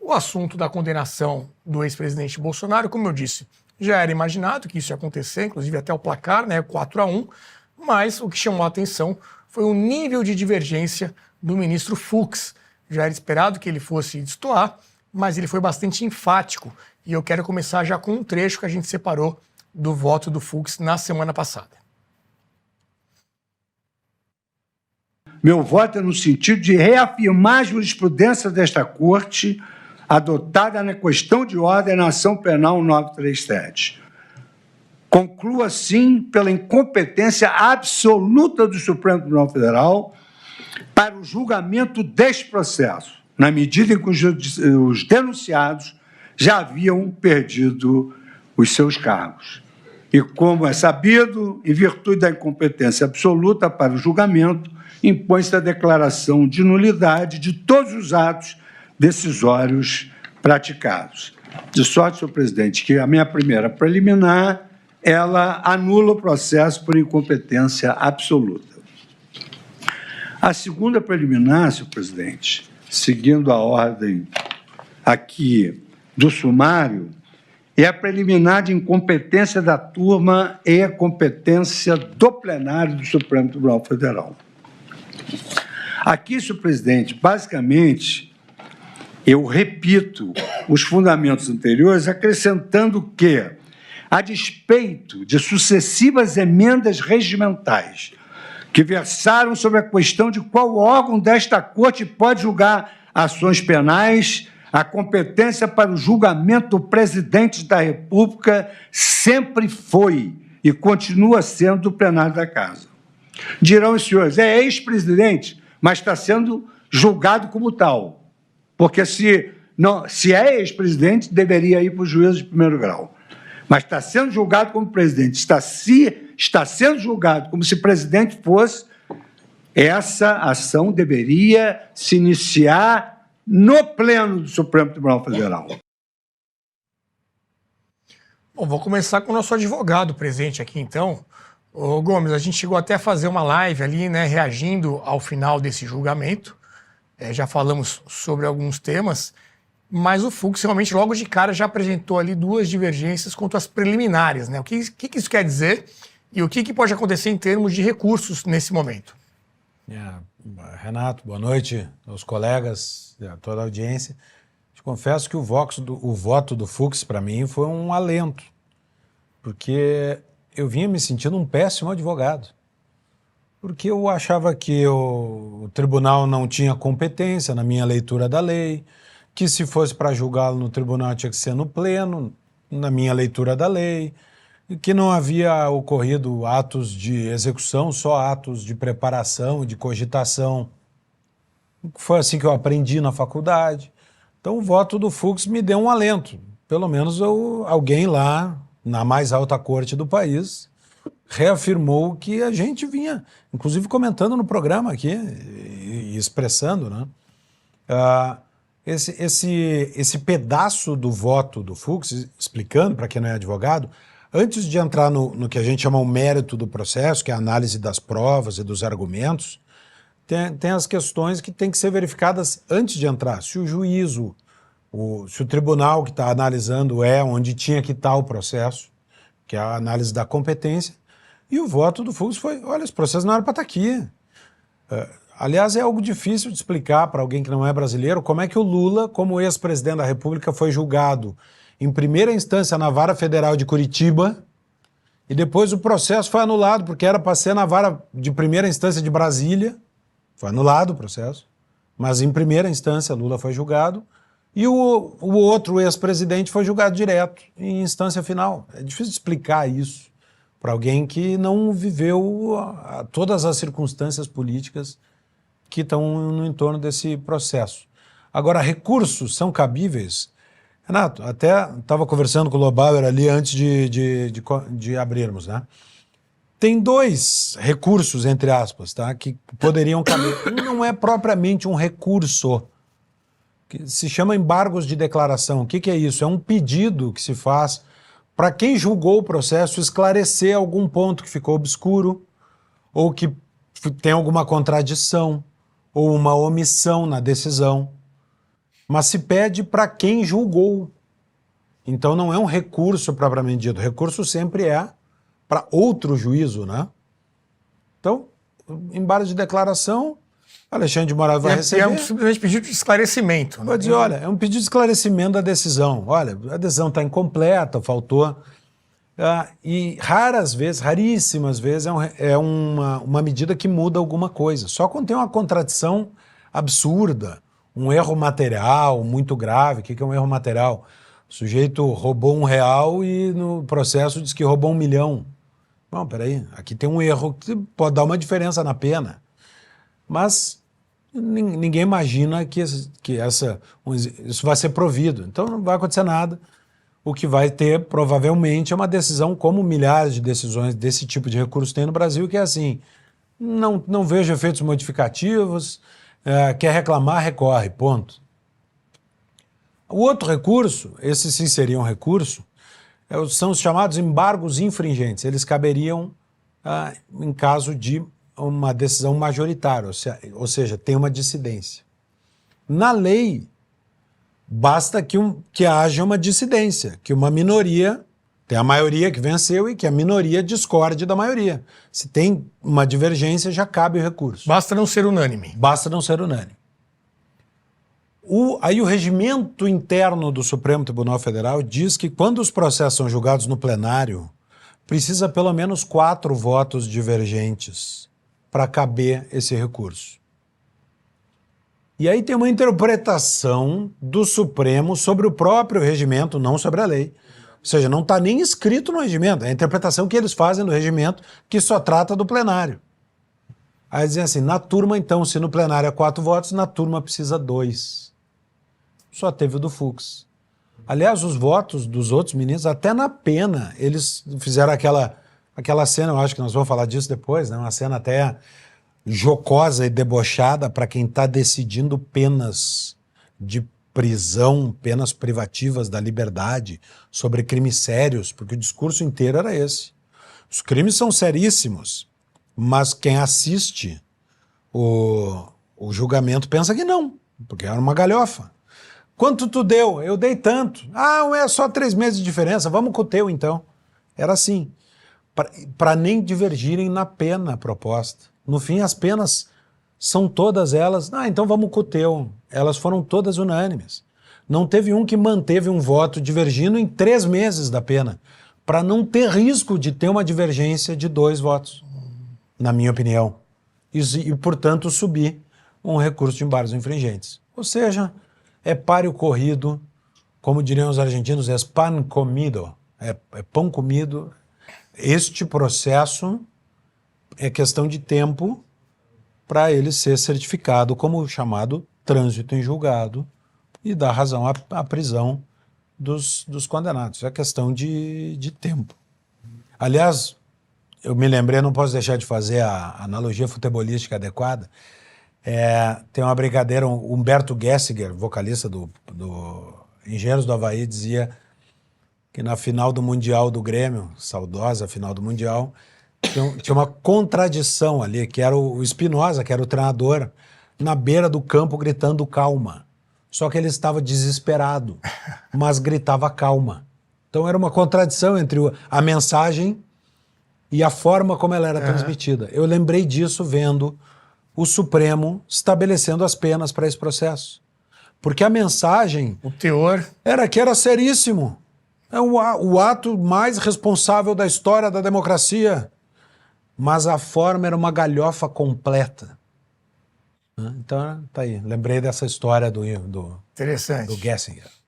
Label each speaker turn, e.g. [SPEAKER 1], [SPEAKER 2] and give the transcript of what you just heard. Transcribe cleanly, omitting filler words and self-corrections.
[SPEAKER 1] O assunto da condenação do ex-presidente Bolsonaro, como eu disse, já era imaginado que isso ia acontecer, inclusive até o placar, né, 4-1, mas o que chamou a atenção foi o nível de divergência do ministro Fux. Já era esperado que ele fosse destoar, mas ele foi bastante enfático. E eu quero começar já com um trecho que a gente separou do voto do Fux na semana passada.
[SPEAKER 2] Meu voto é no sentido de reafirmar a jurisprudência desta Corte adotada na questão de ordem na ação penal 937. Concluo, assim, pela incompetência absoluta do Supremo Tribunal Federal para o julgamento deste processo, na medida em que os denunciados já haviam perdido os seus cargos. E, como é sabido, em virtude da incompetência absoluta para o julgamento, impõe-se a declaração de nulidade de todos os atos decisórios praticados. De sorte, senhor presidente, que a minha primeira preliminar, ela anula o processo por incompetência absoluta. A segunda preliminar, senhor presidente, seguindo a ordem aqui do sumário, é a preliminar de incompetência da turma e a competência do plenário do Supremo Tribunal Federal. Aqui, senhor presidente, basicamente, eu repito os fundamentos anteriores, acrescentando que, a despeito de sucessivas emendas regimentais que versaram sobre a questão de qual órgão desta Corte pode julgar ações penais, a competência para o julgamento do presidente da República sempre foi e continua sendo do plenário da Casa. Dirão os senhores, é ex-presidente, mas está sendo julgado como tal, porque se é ex-presidente, deveria ir para o juízo de primeiro grau. Mas está sendo julgado como presidente, está sendo julgado como se presidente fosse, essa ação deveria se iniciar no pleno do Supremo Tribunal Federal.
[SPEAKER 1] Bom, vou começar com o nosso advogado presente aqui, então. Ô, Gomes, a gente chegou até a fazer uma live ali, né, reagindo ao final desse julgamento. Já falamos sobre alguns temas, mas o Fux realmente logo de cara já apresentou ali duas divergências quanto às preliminares, né? O que isso quer dizer e o que pode acontecer em termos de recursos nesse momento?
[SPEAKER 3] Renato, boa noite aos colegas, a toda a audiência. Te confesso que o voto do Fux, para mim, foi um alento, porque eu vinha me sentindo um péssimo advogado, porque eu achava que o tribunal não tinha competência na minha leitura da lei, que se fosse para julgá-lo no tribunal tinha que ser no pleno, na minha leitura da lei, e que não havia ocorrido atos de execução, só atos de preparação e de cogitação. Foi assim que eu aprendi na faculdade. Então o voto do Fux me deu um alento. Pelo menos alguém lá, na mais alta corte do país, reafirmou que a gente vinha, inclusive comentando no programa aqui, e expressando, né? Esse pedaço do voto do Fux, explicando para quem não é advogado, antes de entrar no que a gente chama o mérito do processo, que é a análise das provas e dos argumentos, tem as questões que têm que ser verificadas antes de entrar. Se o juízo, se o tribunal que está analisando é onde tinha que estar o processo, que é a análise da competência, e o voto do Fux foi, olha, esse processo não era para estar aqui. Aliás, é algo difícil de explicar para alguém que não é brasileiro como é que o Lula, como ex-presidente da República, foi julgado em primeira instância na Vara Federal de Curitiba e depois o processo foi anulado porque era para ser na Vara de primeira instância de Brasília. Foi anulado o processo, mas em primeira instância Lula foi julgado e o outro ex-presidente foi julgado direto em instância final. É difícil explicar isso para alguém que não viveu todas as circunstâncias políticas que estão no entorno desse processo. Agora, recursos são cabíveis? Renato, até estava conversando com o Lobauer ali antes de abrirmos, né? Tem dois recursos, entre aspas, tá, que poderiam caber. Um não é propriamente um recurso, que se chama embargos de declaração. O que é isso? É um pedido que se faz para quem julgou o processo esclarecer algum ponto que ficou obscuro ou que tem alguma contradição ou uma omissão na decisão. mas se pede para quem julgou. Então não é um recurso propriamente dito. O recurso sempre é para outro juízo, né? Então, em base de declaração, Alexandre de Moraes vai receber.
[SPEAKER 1] É um simplesmente pedido de esclarecimento.
[SPEAKER 3] Vai dizer, olha, é um pedido de esclarecimento da decisão. Olha, a decisão está incompleta, faltou. E raras vezes, raríssimas vezes, é uma medida que muda alguma coisa. Só quando tem uma contradição absurda, um erro material muito grave. O que é um erro material? O sujeito roubou R$1 e no processo diz que roubou 1 milhão. Bom, peraí, aqui tem um erro que pode dar uma diferença na pena. Mas ninguém imagina que isso vai ser provido. Então não vai acontecer nada. O que vai ter, provavelmente, é uma decisão como milhares de decisões desse tipo de recurso tem no Brasil, que é assim, não vejo efeitos modificativos, quer reclamar, recorre, ponto. O outro recurso, esse sim seria um recurso, são os chamados embargos infringentes. Eles caberiam em caso de uma decisão majoritária, ou seja, tem uma dissidência. Na lei, basta que haja uma dissidência, que uma minoria, tem a maioria que venceu e que a minoria discorde da maioria. Se tem uma divergência, já cabe o recurso.
[SPEAKER 1] Basta não ser unânime.
[SPEAKER 3] Basta não ser unânime. Aí o regimento interno do Supremo Tribunal Federal diz que quando os processos são julgados no plenário, precisa pelo menos 4 votos divergentes para caber esse recurso. E aí tem uma interpretação do Supremo sobre o próprio regimento, não sobre a lei. Ou seja, não está nem escrito no regimento, é a interpretação que eles fazem do regimento que só trata do plenário. Aí dizem assim, na turma então, se no plenário é 4 votos, na turma precisa 2. Só teve o do Fux. Aliás, os votos dos outros ministros, até na pena, eles fizeram aquela cena, eu acho que nós vamos falar disso depois, né? Uma cena até jocosa e debochada para quem está decidindo penas de prisão, penas privativas da liberdade sobre crimes sérios, porque o discurso inteiro era esse. Os crimes são seríssimos, mas quem assiste o julgamento pensa que não, porque era uma galhofa. Quanto tu deu? Eu dei tanto. É só 3 meses de diferença, vamos com o teu então. Era assim, para nem divergirem na pena proposta. No fim, as penas são todas elas, então vamos com o teu. Elas foram todas unânimes. Não teve um que manteve um voto divergindo em 3 meses da pena, para não ter risco de ter uma divergência de 2 votos, na minha opinião. E portanto, subir um recurso de embargos infringentes. Ou seja, é páreo corrido, como diriam os argentinos, é pan comido, é pão comido. Este processo é questão de tempo para ele ser certificado como chamado trânsito em julgado e dar razão à prisão dos condenados. É questão de tempo. Aliás, eu me lembrei, não posso deixar de fazer a analogia futebolística adequada. Tem uma brincadeira, o Humberto Gessinger, vocalista do Engenheiros do Havaí, dizia que na final do Mundial do Grêmio, saudosa final do Mundial, tinha uma contradição ali, que era o Espinosa, que era o treinador, na beira do campo gritando calma. Só que ele estava desesperado, mas gritava calma. Então era uma contradição entre a mensagem e a forma como ela era transmitida. Eu lembrei disso vendo o Supremo estabelecendo as penas para esse processo. Porque a mensagem...
[SPEAKER 1] O teor...
[SPEAKER 3] Era que era seríssimo. É o ato mais responsável da história da democracia. Mas a forma era uma galhofa completa. Então, tá aí. Lembrei dessa história do
[SPEAKER 1] Interessante.
[SPEAKER 3] Gessinger.